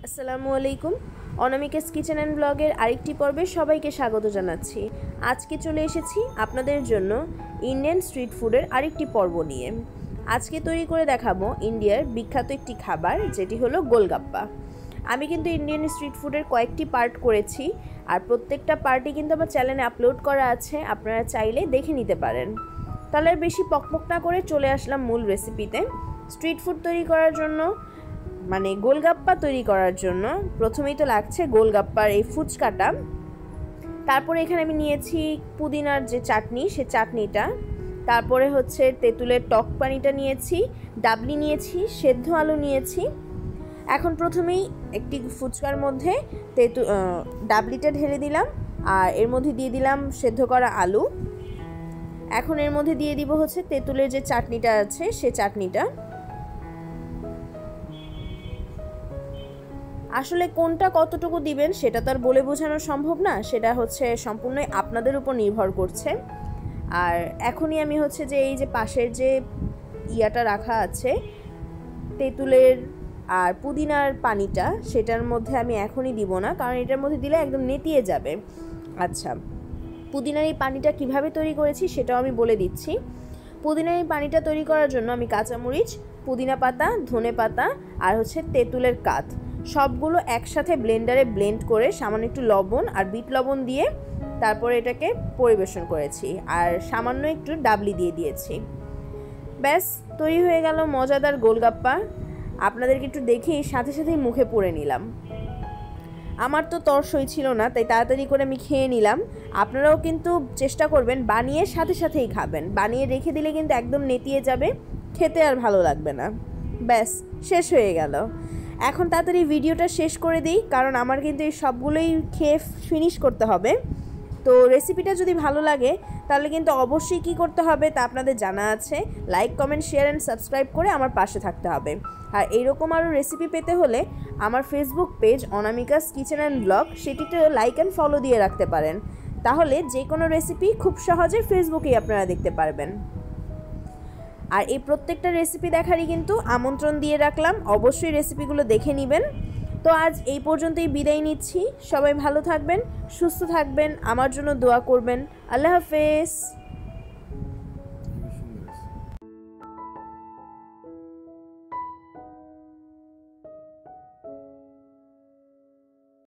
আসসালামু আলাইকুম। Anamika's kitchen and ব্লগের আরেকটি পর্বে সবাইকে স্বাগত জানাচ্ছি। আজকে চলে এসেছি আপনাদের জন্য ইন্ডিয়ান স্ট্রিট ফুডের আরেকটি পর্ব নিয়ে। আজকে তৈরি করে দেখাবো ইন্ডিয়ার বিখ্যাত একটি খাবার, যেটি হলো গোলগাপ্পা। আমি কিন্তু ইন্ডিয়ান স্ট্রিট ফুডের কয়েকটি পার্ট করেছি, আর প্রত্যেকটা পার্টই কিন্তু আমার চ্যানেলে আপলোড করা আছে, আপনারা চাইলে দেখে নিতে পারেন। তাহলে বেশি পকপক না করে চলে আসলাম মূল রেসিপিতে। স্ট্রিট ফুড তৈরি করার জন্য মানে গোলগাপ্পা তৈরি করার জন্য প্রথমেই তো লাগছে গোলগাপ্পার এই ফুচকাটা। তারপরে এখানে আমি নিয়েছি পুদিনার যে চাটনি, সে চাটনিটা। তারপরে হচ্ছে তেঁতুলের টক পানিটা নিয়েছি, ডাবলি নিয়েছি, সেদ্ধ আলু নিয়েছি। এখন প্রথমেই একটি ফুচকার মধ্যে ডাবলিটা ঢেলে দিলাম, আর এর মধ্যে দিয়ে দিলাম সেদ্ধ করা আলু। এখন এর মধ্যে দিয়ে দিব হচ্ছে তেঁতুলের যে চাটনিটা আছে, সে চাটনিটা। আসলে কোনটা কতটুকু দিবেন সেটা তো আর বলে বোঝানো সম্ভব না, সেটা হচ্ছে সম্পূর্ণই আপনাদের উপর নির্ভর করছে। আর এখনই আমি হচ্ছে যে এই যে পাশের যে ইয়াটা রাখা আছে তেঁতুলের আর পুদিনার পানিটা, সেটার মধ্যে আমি এখনই দিব না, কারণ এটার মধ্যে দিলে একদম নেতিয়ে যাবে। আচ্ছা, পুদিনার এই পানিটা কিভাবে তৈরি করেছি সেটাও আমি বলে দিচ্ছি। পুদিনার এই পানিটা তৈরি করার জন্য আমি কাঁচামরিচ, পুদিনা পাতা, ধনে পাতা আর হচ্ছে তেঁতুলের কাঠ সবগুলো একসাথে ব্লেন্ডারে ব্লেন্ড করে সামান্য একটু লবণ আর বিট লবণ দিয়ে তারপরে এটাকে পরিবেশন করেছি, আর সামান্য একটু ডাবলি দিয়ে দিয়েছি। ব্যাস তৈরি হয়ে গেল মজাদার গোলগাপ্পা। আপনাদেরকে একটু দেখেই সাথে সাথেই মুখে পুরে নিলাম। আমার তো তরসই ছিল না, তাই তাড়াতাড়ি করে আমি খেয়ে নিলাম। আপনারাও কিন্তু চেষ্টা করবেন বানিয়ে সাথে সাথেই খাবেন, বানিয়ে রেখে দিলে কিন্তু একদম নেতিয়ে যাবে, খেতে আর ভালো লাগবে না। ব্যাস শেষ হয়ে গেল। এখন তাড়াতাড়ি ভিডিওটা শেষ করে দিই, কারণ আমার কিন্তু এই সবগুলোই খেয়ে ফিনিশ করতে হবে। তো রেসিপিটা যদি ভালো লাগে তাহলে কিন্তু অবশ্যই কী করতে হবে তা আপনাদের জানা আছে। Like, comment, share and subscribe করে আমার পাশে থাকতে হবে। আর এইরকম আরও রেসিপি পেতে হলে আমার Facebook page Anamika's kitchen and blog, সেটিতে লাইক অ্যান্ড ফলো দিয়ে রাখতে পারেন। তাহলে যে কোনো রেসিপি খুব সহজে ফেসবুকেই আপনারা দেখতে পারবেন। আর এই প্রত্যেকটা রেসিপি দেখারই কিন্তু আমন্ত্রণ দিয়ে রাখলাম, অবশ্যই রেসিপিগুলো দেখে নেবেন। তো আজ এই পর্যন্তই বিদায় নিচ্ছি। সবাই ভালো থাকবেন, সুস্থ থাকবেন, আমার জন্য দোয়া করবেন। আল্লাহ হাফেজ।